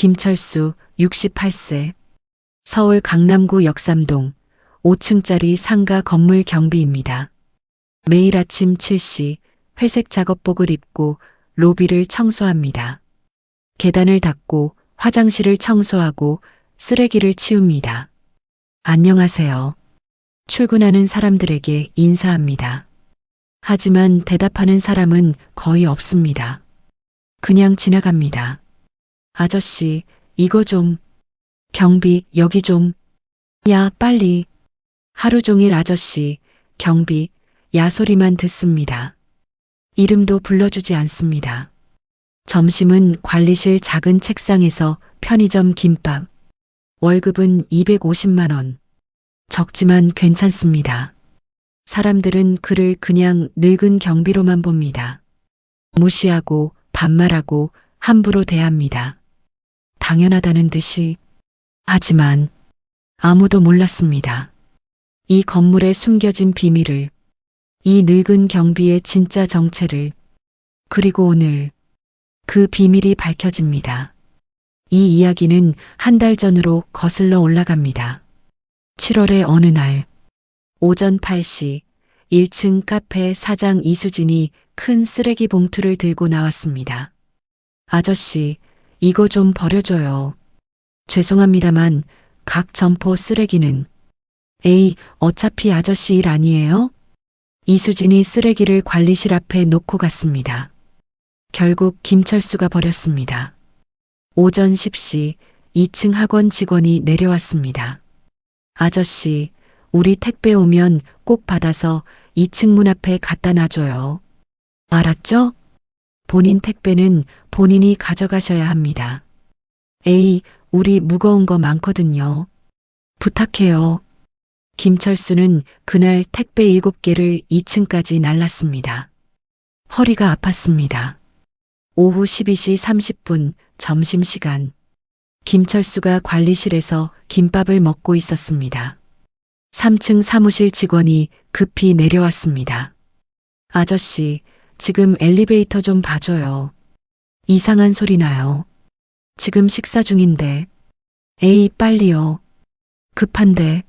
김철수 68세. 서울 강남구 역삼동 5층짜리 상가 건물 경비입니다. 매일 아침 7시 회색 작업복을 입고 로비를 청소합니다. 계단을 닦고 화장실을 청소하고 쓰레기를 치웁니다. 안녕하세요. 출근하는 사람들에게 인사합니다. 하지만 대답하는 사람은 거의 없습니다. 그냥 지나갑니다. 아저씨, 이거 좀. 경비, 여기 좀. 야, 빨리. 하루 종일 아저씨, 경비, 야 소리만 듣습니다. 이름도 불러주지 않습니다. 점심은 관리실 작은 책상에서 편의점 김밥. 월급은 250만 원. 적지만 괜찮습니다. 사람들은 그를 그냥 늙은 경비로만 봅니다. 무시하고 반말하고 함부로 대합니다. 당연하다는 듯이. 하지만 아무도 몰랐습니다. 이 건물에 숨겨진 비밀을, 이 늙은 경비의 진짜 정체를. 그리고 오늘 그 비밀이 밝혀집니다. 이 이야기는 한 달 전으로 거슬러 올라갑니다. 7월의 어느 날 오전 8시 1층 카페 사장 이수진이 큰 쓰레기 봉투를 들고 나왔습니다. 아저씨, 이거 좀 버려줘요. 죄송합니다만 각 점포 쓰레기는. 에이, 어차피 아저씨 일 아니에요? 이수진이 쓰레기를 관리실 앞에 놓고 갔습니다. 결국 김철수가 버렸습니다. 오전 10시 2층 학원 직원이 내려왔습니다. 아저씨, 우리 택배 오면 꼭 받아서 2층 문 앞에 갖다 놔줘요. 알았죠? 본인 택배는 본인이 가져가셔야 합니다. 에이, 우리 무거운 거 많거든요. 부탁해요. 김철수는 그날 택배 7개를 2층까지 날랐습니다. 허리가 아팠습니다. 오후 12시 30분 점심시간. 김철수가 관리실에서 김밥을 먹고 있었습니다. 3층 사무실 직원이 급히 내려왔습니다. 아저씨, 지금 엘리베이터 좀 봐줘요. 이상한 소리 나요. 지금 식사 중인데. 에이, 빨리요. 급한데.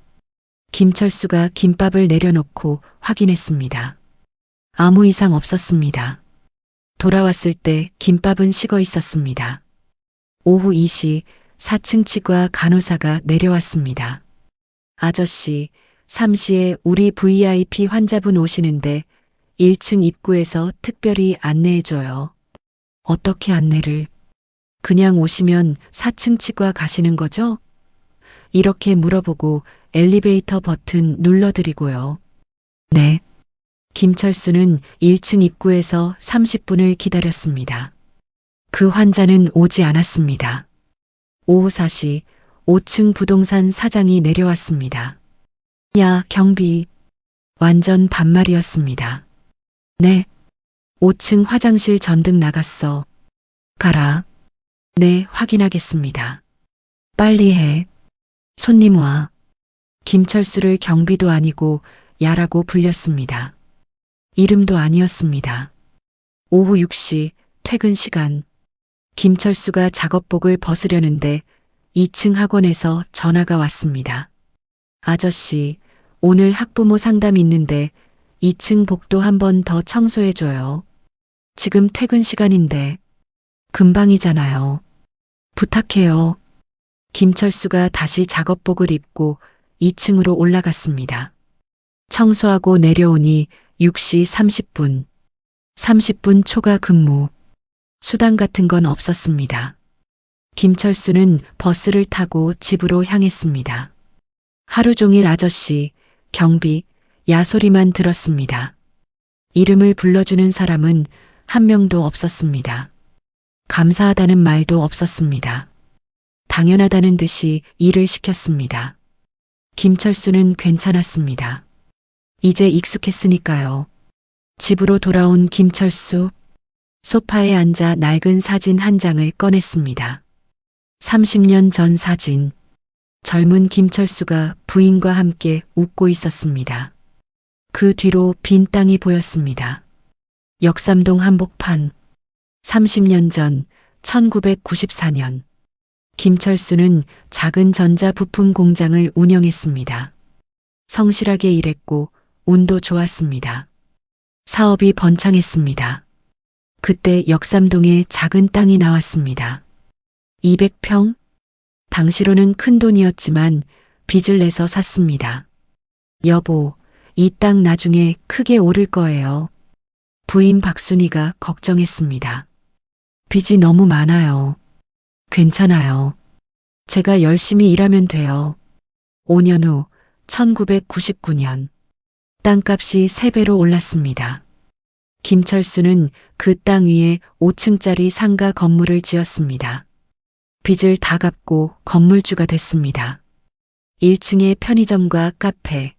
김철수가 김밥을 내려놓고 확인했습니다. 아무 이상 없었습니다. 돌아왔을 때 김밥은 식어 있었습니다. 오후 2시 4층 치과 간호사가 내려왔습니다. 아저씨, 3시에 우리 VIP 환자분 오시는데 1층 입구에서 특별히 안내해줘요. 어떻게 안내를? 그냥 오시면 4층 치과 가시는 거죠? 이렇게 물어보고 엘리베이터 버튼 눌러드리고요. 네. 김철수는 1층 입구에서 30분을 기다렸습니다. 그 환자는 오지 않았습니다. 오후 4시 5층 부동산 사장이 내려왔습니다. 야, 경비. 완전 반말이었습니다. 네. 5층 화장실 전등 나갔어. 가라. 네, 확인하겠습니다. 빨리 해. 손님 와. 김철수를 경비도 아니고 야라고 불렸습니다. 이름도 아니었습니다. 오후 6시 퇴근 시간. 김철수가 작업복을 벗으려는데 2층 학원에서 전화가 왔습니다. 아저씨, 오늘 학부모 상담 있는데 2층 복도 한 번 더 청소해줘요. 지금 퇴근 시간인데. 금방이잖아요. 부탁해요. 김철수가 다시 작업복을 입고 2층으로 올라갔습니다. 청소하고 내려오니 6시 30분. 30분 초과 근무. 수당 같은 건 없었습니다. 김철수는 버스를 타고 집으로 향했습니다. 하루 종일 아저씨, 경비, 야 소리만 들었습니다. 이름을 불러주는 사람은 한 명도 없었습니다. 감사하다는 말도 없었습니다. 당연하다는 듯이 일을 시켰습니다. 김철수는 괜찮았습니다. 이제 익숙했으니까요. 집으로 돌아온 김철수, 소파에 앉아 낡은 사진 한 장을 꺼냈습니다. 30년 전 사진. 젊은 김철수가 부인과 함께 웃고 있었습니다. 그 뒤로 빈 땅이 보였습니다. 역삼동 한복판. 30년 전 1994년 김철수는 작은 전자부품 공장을 운영했습니다. 성실하게 일했고 운도 좋았습니다. 사업이 번창했습니다. 그때 역삼동에 작은 땅이 나왔습니다. 200평? 당시로는 큰 돈이었지만 빚을 내서 샀습니다. 여보, 이 땅 나중에 크게 오를 거예요. 부인 박순이가 걱정했습니다. 빚이 너무 많아요. 괜찮아요. 제가 열심히 일하면 돼요. 5년 후 1999년 땅값이 3배로 올랐습니다. 김철수는 그 땅 위에 5층짜리 상가 건물을 지었습니다. 빚을 다 갚고 건물주가 됐습니다. 1층에 편의점과 카페,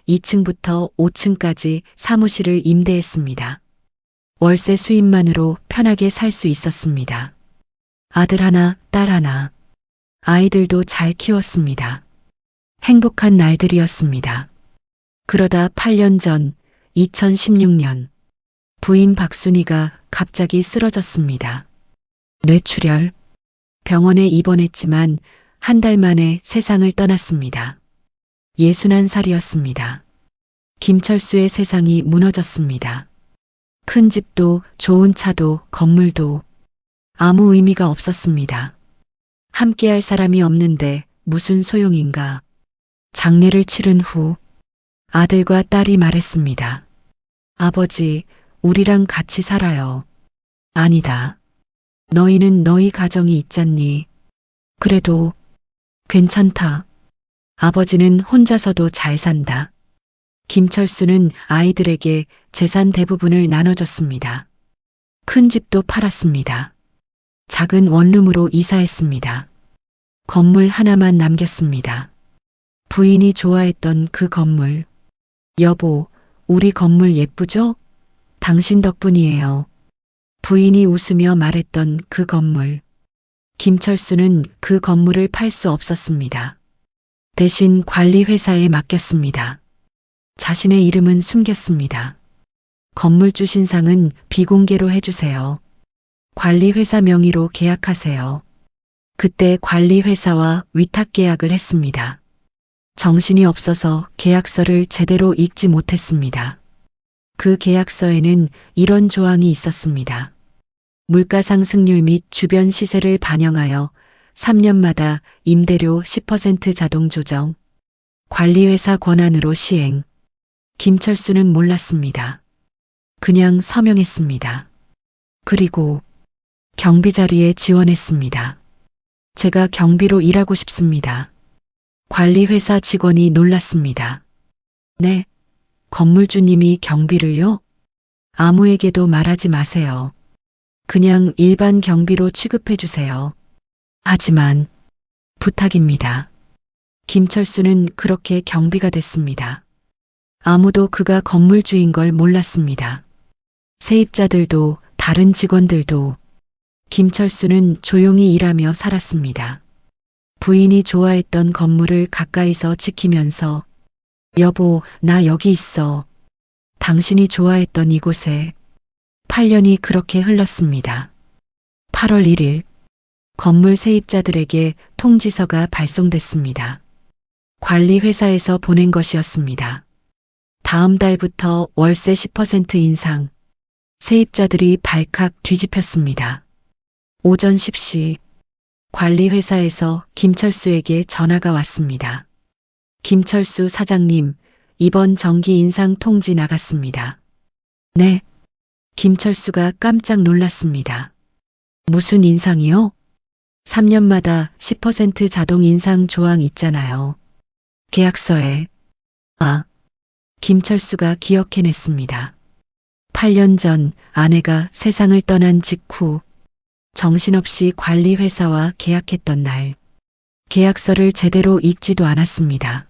2층부터 5층까지 사무실을 임대했습니다. 월세 수입만으로 편하게 살 수 있었습니다. 아들 하나, 딸 하나. 아이들도 잘 키웠습니다. 행복한 날들이었습니다. 그러다 8년 전 2016년 부인 박순이가 갑자기 쓰러졌습니다. 뇌출혈. 병원에 입원했지만 한 달 만에 세상을 떠났습니다. 61살이었습니다. 김철수의 세상이 무너졌습니다. 큰 집도 좋은 차도 건물도 아무 의미가 없었습니다. 함께할 사람이 없는데 무슨 소용인가. 장례를 치른 후 아들과 딸이 말했습니다. 아버지, 우리랑 같이 살아요. 아니다. 너희는 너희 가정이 있잖니. 그래도 괜찮다. 아버지는 혼자서도 잘 산다. 김철수는 아이들에게 재산 대부분을 나눠줬습니다. 큰 집도 팔았습니다. 작은 원룸으로 이사했습니다. 건물 하나만 남겼습니다. 부인이 좋아했던 그 건물. 여보, 우리 건물 예쁘죠? 당신 덕분이에요. 부인이 웃으며 말했던 그 건물. 김철수는 그 건물을 팔 수 없었습니다. 대신 관리회사에 맡겼습니다. 자신의 이름은 숨겼습니다. 건물주 신상은 비공개로 해주세요. 관리회사 명의로 계약하세요. 그때 관리회사와 위탁계약을 했습니다. 정신이 없어서 계약서를 제대로 읽지 못했습니다. 그 계약서에는 이런 조항이 있었습니다. 물가 상승률 및 주변 시세를 반영하여 3년마다 임대료 10% 자동 조정, 관리회사 권한으로 시행. 김철수는 몰랐습니다. 그냥 서명했습니다. 그리고 경비 자리에 지원했습니다. 제가 경비로 일하고 싶습니다. 관리회사 직원이 놀랐습니다. 네, 건물주님이 경비를요? 아무에게도 말하지 마세요. 그냥 일반 경비로 취급해 주세요. 하지만 부탁입니다. 김철수는 그렇게 경비가 됐습니다. 아무도 그가 건물주인 걸 몰랐습니다. 세입자들도 다른 직원들도. 김철수는 조용히 일하며 살았습니다. 부인이 좋아했던 건물을 가까이서 지키면서 여보, 나 여기 있어. 당신이 좋아했던 이곳에. 8년이 그렇게 흘렀습니다. 8월 1일 건물 세입자들에게 통지서가 발송됐습니다. 관리회사에서 보낸 것이었습니다. 다음 달부터 월세 10% 인상. 세입자들이 발칵 뒤집혔습니다. 오전 10시 관리회사에서 김철수에게 전화가 왔습니다. 김철수 사장님, 이번 정기 인상 통지 나갔습니다. 네. 김철수가 깜짝 놀랐습니다. 무슨 인상이요? 3년마다 10% 자동 인상 조항 있잖아요. 계약서에. 아, 김철수가 기억해냈습니다. 8년 전 아내가 세상을 떠난 직후 정신없이 관리회사와 계약했던 날. 계약서를 제대로 읽지도 않았습니다.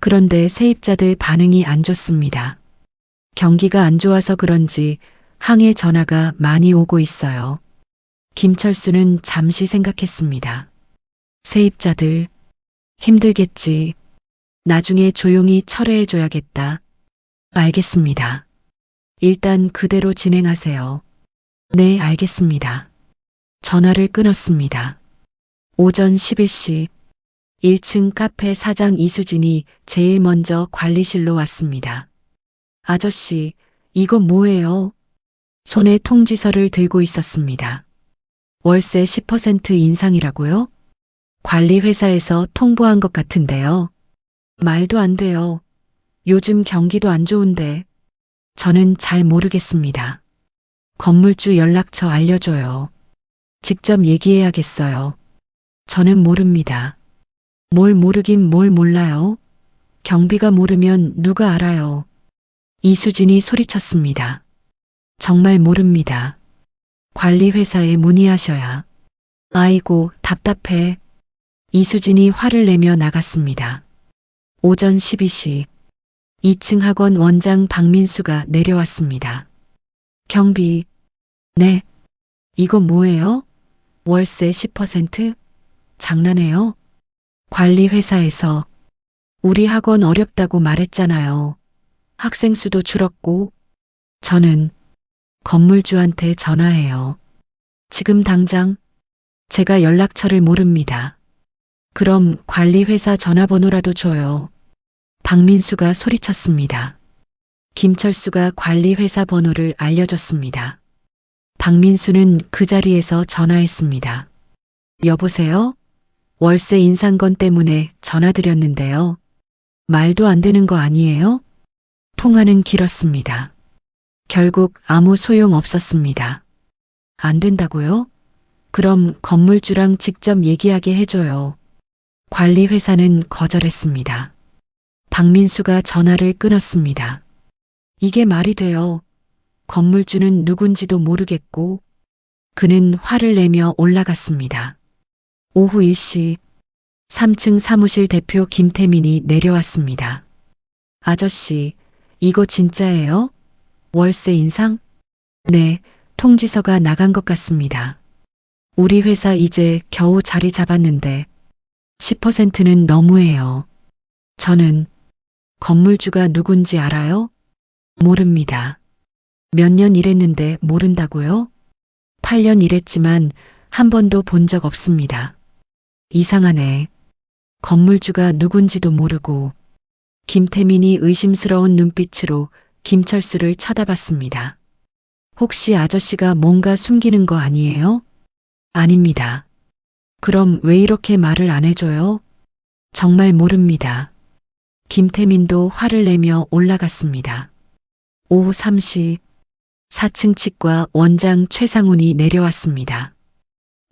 그런데 세입자들 반응이 안 좋습니다. 경기가 안 좋아서 그런지 항해 전화가 많이 오고 있어요. 김철수는 잠시 생각했습니다. 세입자들 힘들겠지. 나중에 조용히 철회해줘야겠다. 알겠습니다. 일단 그대로 진행하세요. 네, 알겠습니다. 전화를 끊었습니다. 오전 11시 1층 카페 사장 이수진이 제일 먼저 관리실로 왔습니다. 아저씨, 이거 뭐예요? 손에 통지서를 들고 있었습니다. 월세 10% 인상이라고요? 관리회사에서 통보한 것 같은데요. 말도 안 돼요. 요즘 경기도 안 좋은데. 저는 잘 모르겠습니다. 건물주 연락처 알려줘요. 직접 얘기해야겠어요. 저는 모릅니다. 뭘 모르긴 뭘 몰라요? 경비가 모르면 누가 알아요? 이수진이 소리쳤습니다. 정말 모릅니다. 관리회사에 문의하셔야. 아이고, 답답해. 이수진이 화를 내며 나갔습니다. 오전 12시 2층 학원 원장 박민수가 내려왔습니다. 경비. 네. 이거 뭐예요? 월세 10%? 장난해요? 관리회사에서 우리 학원 어렵다고 말했잖아요. 학생 수도 줄었고. 저는 건물주한테 전화해요. 지금 당장. 제가 연락처를 모릅니다. 그럼 관리회사 전화번호라도 줘요. 박민수가 소리쳤습니다. 김철수가 관리회사 번호를 알려줬습니다. 박민수는 그 자리에서 전화했습니다. 여보세요? 월세 인상건 때문에 전화드렸는데요. 말도 안 되는 거 아니에요? 통화는 길었습니다. 결국 아무 소용 없었습니다. 안 된다고요? 그럼 건물주랑 직접 얘기하게 해줘요. 관리회사는 거절했습니다. 박민수가 전화를 끊었습니다. 이게 말이 돼요. 건물주는 누군지도 모르겠고. 그는 화를 내며 올라갔습니다. 오후 1시 3층 사무실 대표 김태민이 내려왔습니다. 아저씨, 이거 진짜예요? 월세 인상? 네, 통지서가 나간 것 같습니다. 우리 회사 이제 겨우 자리 잡았는데 10%는 너무해요. 저는 건물주가 누군지 알아요? 모릅니다. 몇 년 일했는데 모른다고요? 8년 일했지만 한 번도 본 적 없습니다. 이상하네. 건물주가 누군지도 모르고. 김태민이 의심스러운 눈빛으로 김철수를 쳐다봤습니다. 혹시 아저씨가 뭔가 숨기는 거 아니에요? 아닙니다. 그럼 왜 이렇게 말을 안 해줘요? 정말 모릅니다. 김태민도 화를 내며 올라갔습니다. 오후 3시 4층 치과 원장 최상훈이 내려왔습니다.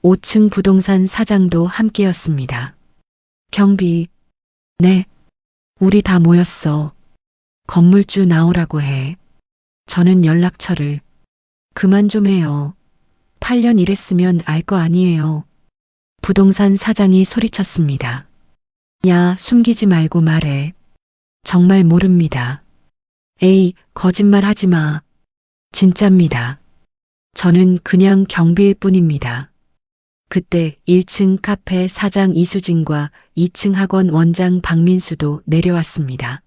5층 부동산 사장도 함께였습니다. 경비. 네. 우리 다 모였어. 건물주 나오라고 해. 저는 연락처를. 그만 좀 해요. 8년 일했으면 알 거 아니에요. 부동산 사장이 소리쳤습니다. 야, 숨기지 말고 말해. 정말 모릅니다. 에이, 거짓말 하지 마. 진짜입니다. 저는 그냥 경비일 뿐입니다. 그때 1층 카페 사장 이수진과 2층 학원 원장 박민수도 내려왔습니다.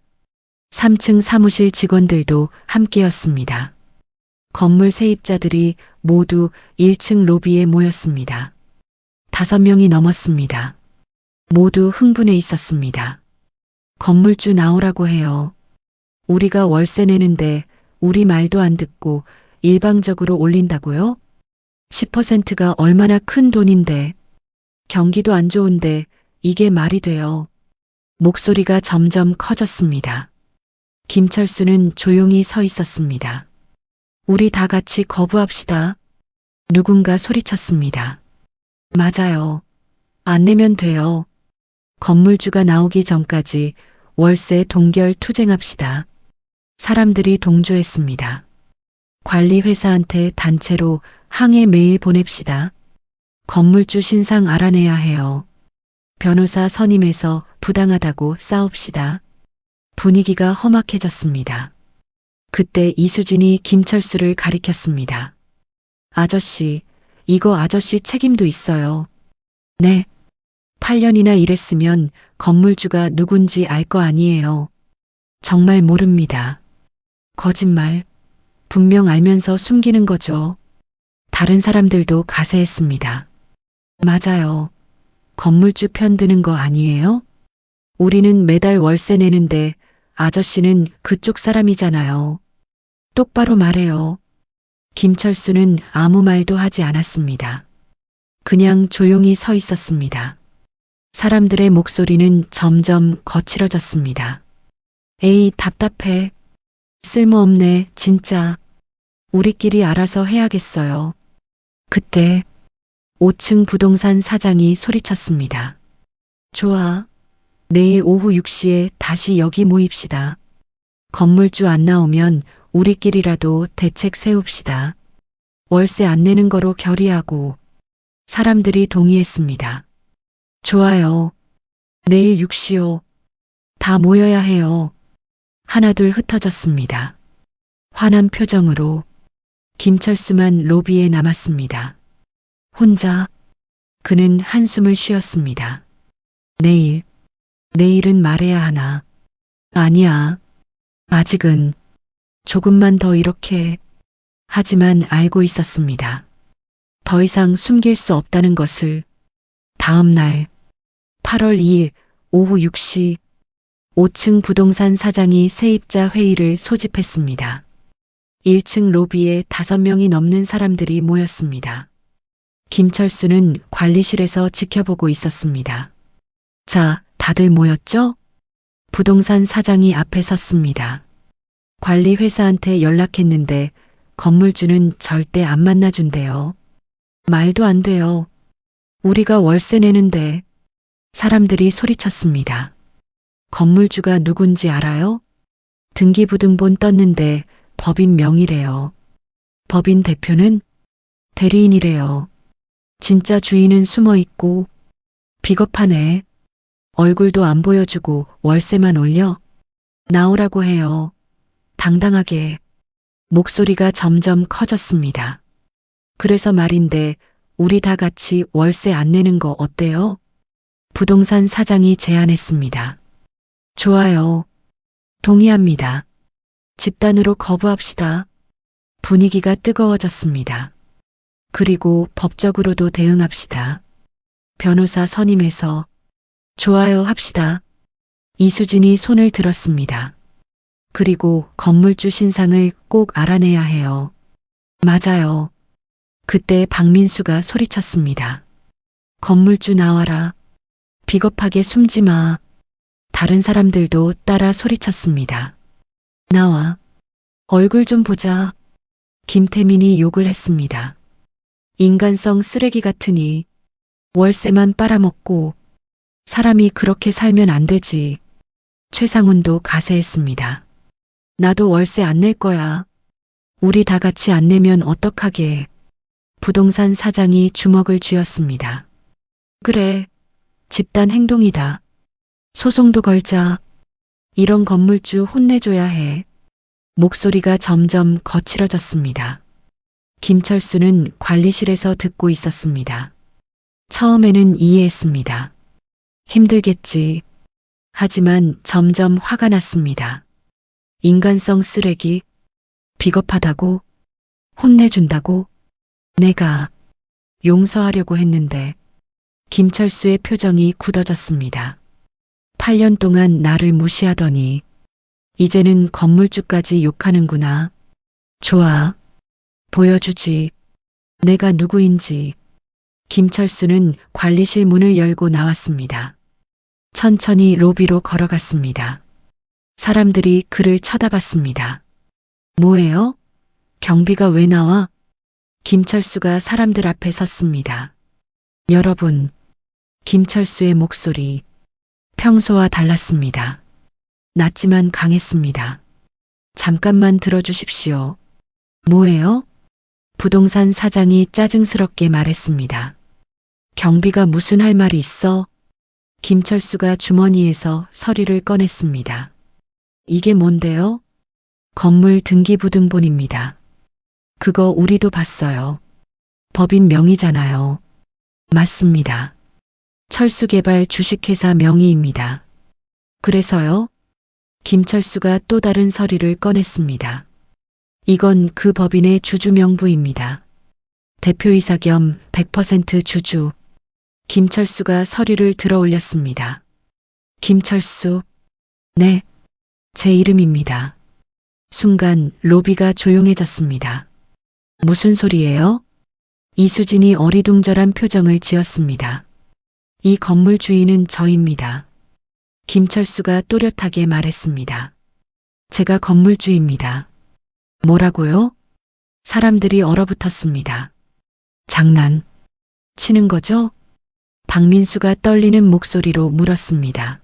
3층 사무실 직원들도 함께였습니다. 건물 세입자들이 모두 1층 로비에 모였습니다. 5명이 넘었습니다. 모두 흥분해 있었습니다. 건물주 나오라고 해요. 우리가 월세 내는데 우리 말도 안 듣고 일방적으로 올린다고요? 10%가 얼마나 큰 돈인데. 경기도 안 좋은데 이게 말이 돼요. 목소리가 점점 커졌습니다. 김철수는 조용히 서 있었습니다. 우리 다 같이 거부합시다. 누군가 소리쳤습니다. 맞아요. 안 내면 돼요. 건물주가 나오기 전까지 월세 동결 투쟁합시다. 사람들이 동조했습니다. 관리회사한테 단체로 항해 메일 보냅시다. 건물주 신상 알아내야 해요. 변호사 선임해서 부당하다고 싸웁시다. 분위기가 험악해졌습니다. 그때 이수진이 김철수를 가리켰습니다. 아저씨, 이거 아저씨 책임도 있어요. 네. 8년이나 일했으면 건물주가 누군지 알 거 아니에요. 정말 모릅니다. 거짓말. 분명 알면서 숨기는 거죠. 다른 사람들도 가세했습니다. 맞아요. 건물주 편 드는 거 아니에요? 우리는 매달 월세 내는데 아저씨는 그쪽 사람이잖아요. 똑바로 말해요. 김철수는 아무 말도 하지 않았습니다. 그냥 조용히 서 있었습니다. 사람들의 목소리는 점점 거칠어졌습니다. 에이, 답답해. 쓸모없네, 진짜. 우리끼리 알아서 해야겠어요. 그때 5층 부동산 사장이 소리쳤습니다. 좋아. 내일 오후 6시에 다시 여기 모입시다. 건물주 안 나오면 우리끼리라도 대책 세웁시다. 월세 안 내는 거로 결의하고. 사람들이 동의했습니다. 좋아요. 내일 6시요. 다 모여야 해요. 하나둘 흩어졌습니다. 화난 표정으로 김철수만 로비에 남았습니다. 혼자 그는 한숨을 쉬었습니다. 내일은 말해야 하나. 아니야. 아직은 조금만 더 이렇게. 하지만 알고 있었습니다. 더 이상 숨길 수 없다는 것을. 다음 날 8월 2일 오후 6시 5층 부동산 사장이 세입자 회의를 소집했습니다. 1층 로비에 5명이 넘는 사람들이 모였습니다. 김철수는 관리실에서 지켜보고 있었습니다. 자, 다들 모였죠? 부동산 사장이 앞에 섰습니다. 관리 회사한테 연락했는데 건물주는 절대 안 만나준대요. 말도 안 돼요. 우리가 월세 내는데. 사람들이 소리쳤습니다. 건물주가 누군지 알아요? 등기부등본 떴는데 법인 명의래요. 법인 대표는 대리인이래요. 진짜 주인은 숨어 있고. 비겁하네. 얼굴도 안 보여주고 월세만 올려? 나오라고 해요. 당당하게. 목소리가 점점 커졌습니다. 그래서 말인데 우리 다 같이 월세 안 내는 거 어때요? 부동산 사장이 제안했습니다. 좋아요. 동의합니다. 집단으로 거부합시다. 분위기가 뜨거워졌습니다. 그리고 법적으로도 대응합시다. 변호사 선임해서 좋아요 합시다. 이수진이 손을 들었습니다. 그리고 건물주 신상을 꼭 알아내야 해요. 맞아요. 그때 박민수가 소리쳤습니다. 건물주 나와라. 비겁하게 숨지 마. 다른 사람들도 따라 소리쳤습니다. 나와. 얼굴 좀 보자. 김태민이 욕을 했습니다. 인간성 쓰레기 같으니. 월세만 빨아먹고. 사람이 그렇게 살면 안 되지. 최상훈도 가세했습니다. 나도 월세 안 낼 거야. 우리 다 같이 안 내면 어떡하게. 부동산 사장이 주먹을 쥐었습니다. 그래. 집단 행동이다. 소송도 걸자. 이런 건물주 혼내줘야 해. 목소리가 점점 거칠어졌습니다. 김철수는 관리실에서 듣고 있었습니다. 처음에는 이해했습니다. 힘들겠지. 하지만 점점 화가 났습니다. 인간성 쓰레기. 비겁하다고. 혼내준다고. 내가 용서하려고 했는데. 김철수의 표정이 굳어졌습니다. 8년 동안 나를 무시하더니 이제는 건물주까지 욕하는구나. 좋아. 보여주지. 내가 누구인지. 김철수는 관리실 문을 열고 나왔습니다. 천천히 로비로 걸어갔습니다. 사람들이 그를 쳐다봤습니다. 뭐예요? 경비가 왜 나와? 김철수가 사람들 앞에 섰습니다. 여러분, 김철수의 목소리, 평소와 달랐습니다. 낮지만 강했습니다. 잠깐만 들어주십시오. 뭐예요? 부동산 사장이 짜증스럽게 말했습니다. 경비가 무슨 할 말이 있어? 김철수가 주머니에서 서류를 꺼냈습니다. 이게 뭔데요? 건물 등기부등본입니다. 그거 우리도 봤어요. 법인 명의잖아요. 맞습니다. 철수개발 주식회사 명의입니다. 그래서요? 김철수가 또 다른 서류를 꺼냈습니다. 이건 그 법인의 주주 명부입니다. 대표이사 겸 100% 주주. 김철수가 서류를 들어 올렸습니다. 김철수. 네, 제 이름입니다. 순간 로비가 조용해졌습니다. 무슨 소리예요? 이수진이 어리둥절한 표정을 지었습니다. 이 건물 주인은 저입니다. 김철수가 또렷하게 말했습니다. 제가 건물주입니다. 뭐라고요? 사람들이 얼어붙었습니다. 장난 치는 거죠? 박민수가 떨리는 목소리로 물었습니다.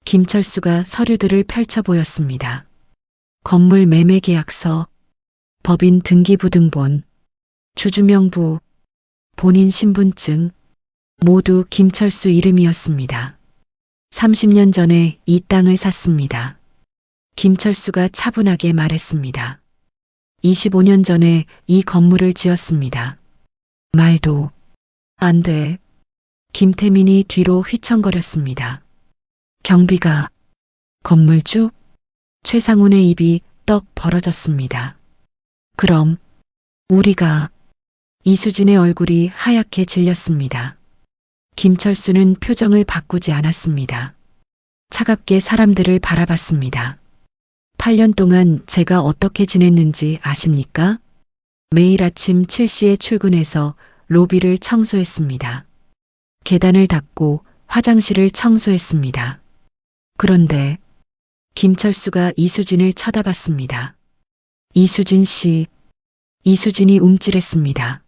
김철수가 서류들을 펼쳐 보였습니다. 건물 매매 계약서, 법인 등기부등본, 주주명부, 본인 신분증, 모두 김철수 이름이었습니다. 30년 전에 이 땅을 샀습니다. 김철수가 차분하게 말했습니다. 25년 전에 이 건물을 지었습니다. 말도 안 돼. 김태민이 뒤로 휘청거렸습니다. 경비가 건물주? 최상훈의 입이 떡 벌어졌습니다. 그럼 우리가 이수진의 얼굴이 하얗게 질렸습니다. 김철수는 표정을 바꾸지 않았습니다. 차갑게 사람들을 바라봤습니다. 8년 동안 제가 어떻게 지냈는지 아십니까? 매일 아침 7시에 출근해서 로비를 청소했습니다. 계단을 닦고 화장실을 청소했습니다. 그런데 김철수가 이수진을 쳐다봤습니다. 이수진 씨, 이수진이 움찔했습니다.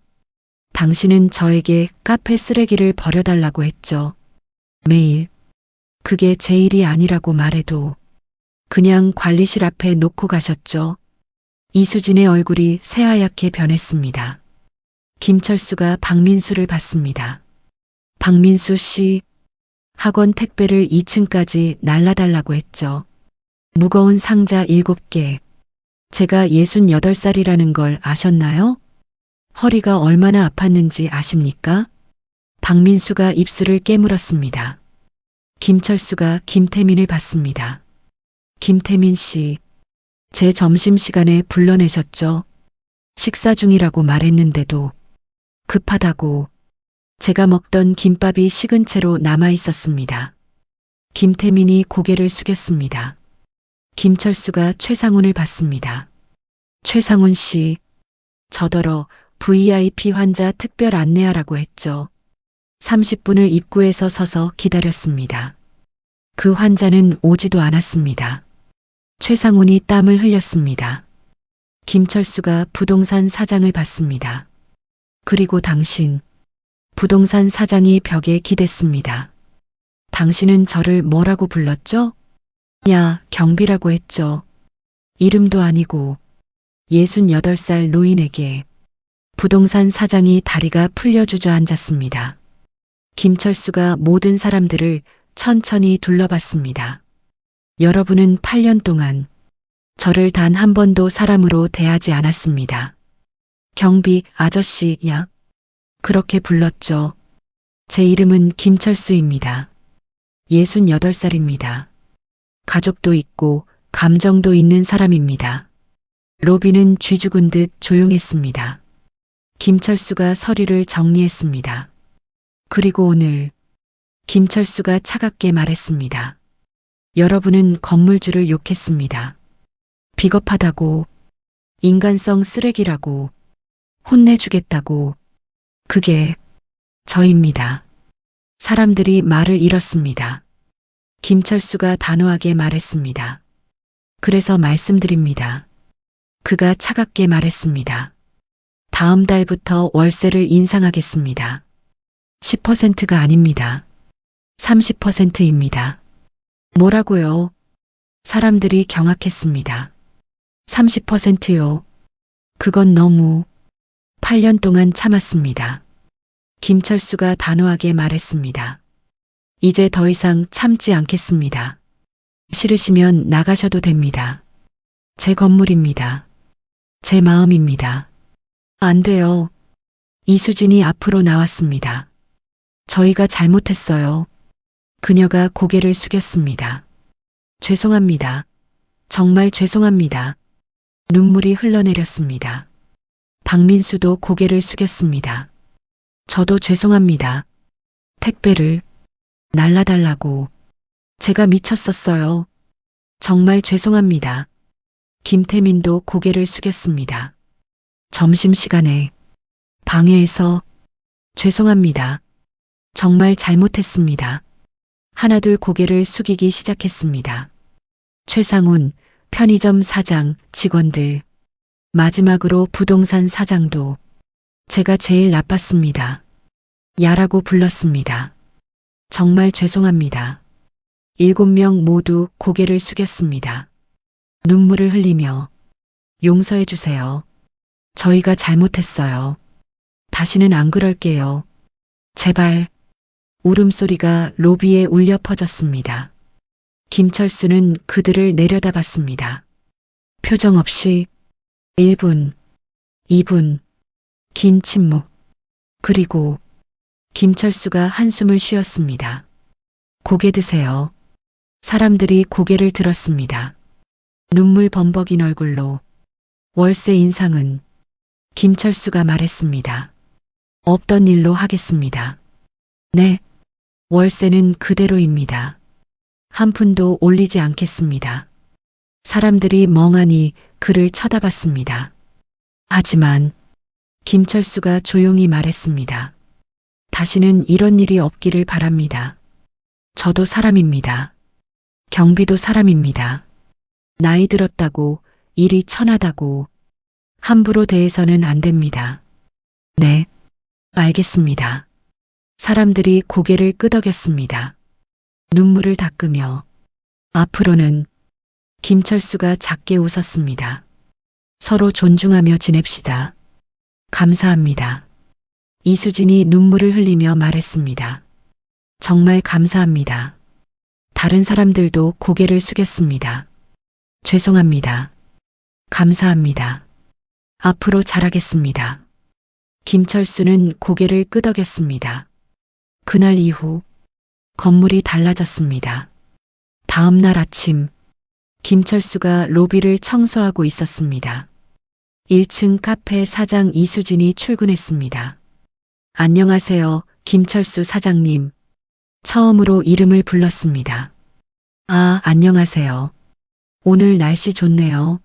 당신은 저에게 카페 쓰레기를 버려달라고 했죠. 매일. 그게 제 일이 아니라고 말해도 그냥 관리실 앞에 놓고 가셨죠. 이수진의 얼굴이 새하얗게 변했습니다. 김철수가 박민수를 봤습니다. 박민수 씨, 학원 택배를 2층까지 날라달라고 했죠. 무거운 상자 7개. 제가 68살이라는 걸 아셨나요? 허리가 얼마나 아팠는지 아십니까? 박민수가 입술을 깨물었습니다. 김철수가 김태민을 봤습니다. 김태민 씨, 제 점심시간에 불러내셨죠? 식사 중이라고 말했는데도 급하다고. 제가 먹던 김밥이 식은 채로 남아 있었습니다. 김태민이 고개를 숙였습니다. 김철수가 최상훈을 봤습니다. 최상훈 씨, 저더러 VIP 환자 특별 안내하라고 했죠. 30분을 입구에서 서서 기다렸습니다. 그 환자는 오지도 않았습니다. 최상훈이 땀을 흘렸습니다. 김철수가 부동산 사장을 봤습니다. 그리고 당신, 부동산 사장이 벽에 기댔습니다. 당신은 저를 뭐라고 불렀죠? 야, 경비라고 했죠. 이름도 아니고 68살 노인에게 부동산 사장이 다리가 풀려 주저앉았습니다. 김철수가 모든 사람들을 천천히 둘러봤습니다. 여러분은 8년 동안 저를 단 한 번도 사람으로 대하지 않았습니다. 경비 아저씨야. 그렇게 불렀죠. 제 이름은 김철수입니다. 68살입니다. 가족도 있고 감정도 있는 사람입니다. 로비는 쥐 죽은 듯 조용했습니다. 김철수가 서류를 정리했습니다. 그리고 오늘 김철수가 차갑게 말했습니다. 여러분은 건물주를 욕했습니다. 비겁하다고, 인간성 쓰레기라고, 혼내주겠다고. 그게 저입니다. 사람들이 말을 잃었습니다. 김철수가 단호하게 말했습니다. 그래서 말씀드립니다. 그가 차갑게 말했습니다. 다음 달부터 월세를 인상하겠습니다. 10%가 아닙니다. 30%입니다. 뭐라고요? 사람들이 경악했습니다. 30%요. 그건 너무. 8년 동안 참았습니다. 김철수가 단호하게 말했습니다. 이제 더 이상 참지 않겠습니다. 싫으시면 나가셔도 됩니다. 제 건물입니다. 제 마음입니다. 안 돼요. 이수진이 앞으로 나왔습니다. 저희가 잘못했어요. 그녀가 고개를 숙였습니다. 죄송합니다. 정말 죄송합니다. 눈물이 흘러내렸습니다. 박민수도 고개를 숙였습니다. 저도 죄송합니다. 택배를 날라달라고. 제가 미쳤었어요. 정말 죄송합니다. 김태민도 고개를 숙였습니다. 점심시간에 방해해서 죄송합니다. 정말 잘못했습니다. 하나둘 고개를 숙이기 시작했습니다. 최상훈, 편의점 사장, 직원들, 마지막으로 부동산 사장도 제가 제일 나빴습니다. 야라고 불렀습니다. 정말 죄송합니다. 7명 모두 고개를 숙였습니다. 눈물을 흘리며 용서해 주세요. 저희가 잘못했어요. 다시는 안 그럴게요. 제발. 울음소리가 로비에 울려 퍼졌습니다. 김철수는 그들을 내려다봤습니다. 표정 없이 1분, 2분, 긴 침묵. 그리고 김철수가 한숨을 쉬었습니다. 고개 드세요. 사람들이 고개를 들었습니다. 눈물 범벅인 얼굴로 월세 인상은 김철수가 말했습니다. 없던 일로 하겠습니다. 네, 월세는 그대로입니다. 한 푼도 올리지 않겠습니다. 사람들이 멍하니 그를 쳐다봤습니다. 하지만 김철수가 조용히 말했습니다. 다시는 이런 일이 없기를 바랍니다. 저도 사람입니다. 경비도 사람입니다. 나이 들었다고 일이 천하다고 함부로 대해서는 안 됩니다. 네, 알겠습니다. 사람들이 고개를 끄덕였습니다. 눈물을 닦으며 앞으로는 김철수가 작게 웃었습니다. 서로 존중하며 지냅시다. 감사합니다. 이수진이 눈물을 흘리며 말했습니다. 정말 감사합니다. 다른 사람들도 고개를 숙였습니다. 죄송합니다. 감사합니다. 앞으로 잘하겠습니다. 김철수는 고개를 끄덕였습니다. 그날 이후 건물이 달라졌습니다. 다음 날 아침 김철수가 로비를 청소하고 있었습니다. 1층 카페 사장 이수진이 출근했습니다. 안녕하세요, 김철수 사장님. 처음으로 이름을 불렀습니다. 아, 안녕하세요. 오늘 날씨 좋네요.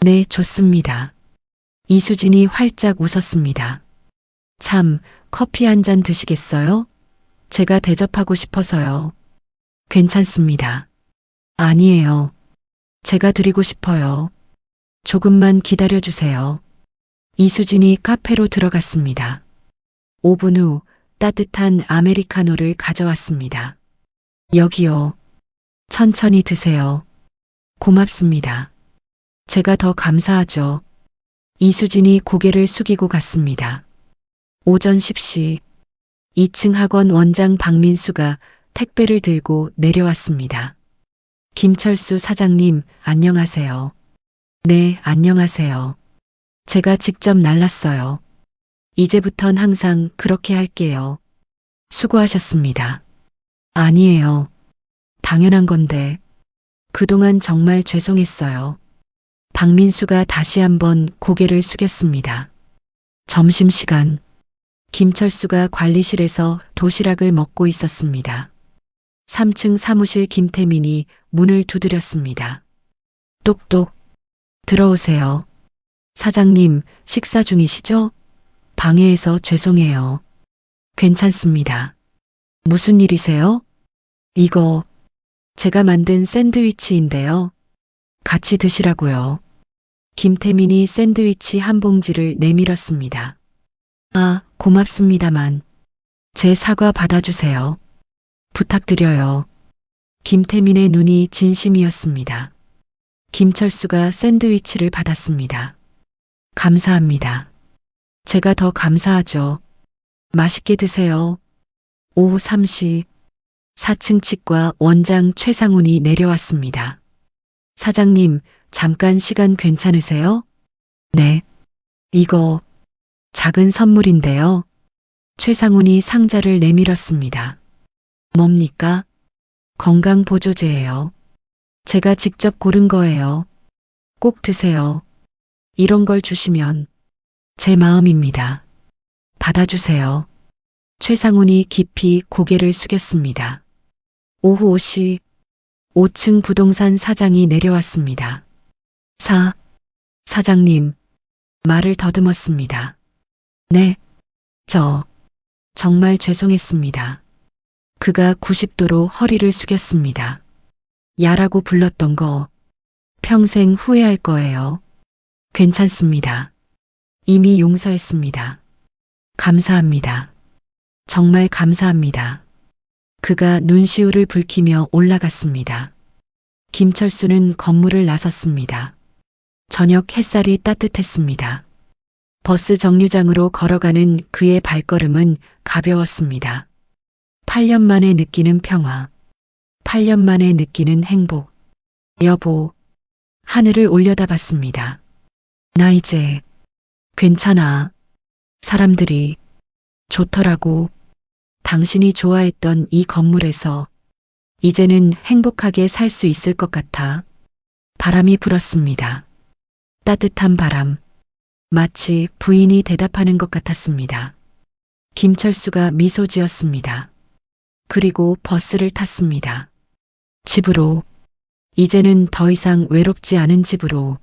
네, 좋습니다. 이수진이 활짝 웃었습니다. 참, 커피 한 잔 드시겠어요? 제가 대접하고 싶어서요. 괜찮습니다. 아니에요. 제가 드리고 싶어요. 조금만 기다려 주세요. 이수진이 카페로 들어갔습니다. 5분 후 따뜻한 아메리카노를 가져왔습니다. 여기요. 천천히 드세요. 고맙습니다. 제가 더 감사하죠. 이수진이 고개를 숙이고 갔습니다. 오전 10시 2층 학원 원장 박민수가 택배를 들고 내려왔습니다. 김철수 사장님, 안녕하세요. 네, 안녕하세요. 제가 직접 날랐어요. 이제부턴 항상 그렇게 할게요. 수고하셨습니다. 아니에요. 당연한 건데. 그동안 정말 죄송했어요. 박민수가 다시 한번 고개를 숙였습니다. 점심시간. 김철수가 관리실에서 도시락을 먹고 있었습니다. 3층 사무실 김태민이 문을 두드렸습니다. 똑똑. 들어오세요. 사장님, 식사 중이시죠? 방해해서 죄송해요. 괜찮습니다. 무슨 일이세요? 이거 제가 만든 샌드위치인데요. 같이 드시라고요. 김태민이 샌드위치 한 봉지를 내밀었습니다. 아, 고맙습니다만 제 사과 받아주세요. 부탁드려요. 김태민의 눈이 진심이었습니다. 김철수가 샌드위치를 받았습니다. 감사합니다. 제가 더 감사하죠. 맛있게 드세요. 오후 3시 4층 치과 원장 최상훈이 내려왔습니다. 사장님, 잠깐 시간 괜찮으세요? 네. 이거 작은 선물인데요. 최상훈이 상자를 내밀었습니다. 뭡니까? 건강보조제예요. 제가 직접 고른 거예요. 꼭 드세요. 이런 걸 주시면 제 마음입니다. 받아주세요. 최상훈이 깊이 고개를 숙였습니다. 오후 5시 5층 부동산 사장이 내려왔습니다. 사장님, 말을 더듬었습니다. 네, 정말 죄송했습니다. 그가 90도로 허리를 숙였습니다. 야라고 불렀던 거 평생 후회할 거예요. 괜찮습니다. 이미 용서했습니다. 감사합니다. 정말 감사합니다. 그가 눈시울을 붉히며 올라갔습니다. 김철수는 건물을 나섰습니다. 저녁 햇살이 따뜻했습니다. 버스 정류장으로 걸어가는 그의 발걸음은 가벼웠습니다. 8년 만에 느끼는 평화, 8년 만에 느끼는 행복. 여보, 하늘을 올려다봤습니다. 나 이제 괜찮아. 사람들이 좋더라고. 당신이 좋아했던 이 건물에서 이제는 행복하게 살 수 있을 것 같아. 바람이 불었습니다. 따뜻한 바람. 마치 부인이 대답하는 것 같았습니다. 김철수가 미소 지었습니다. 그리고 버스를 탔습니다. 집으로. 이제는 더 이상 외롭지 않은 집으로.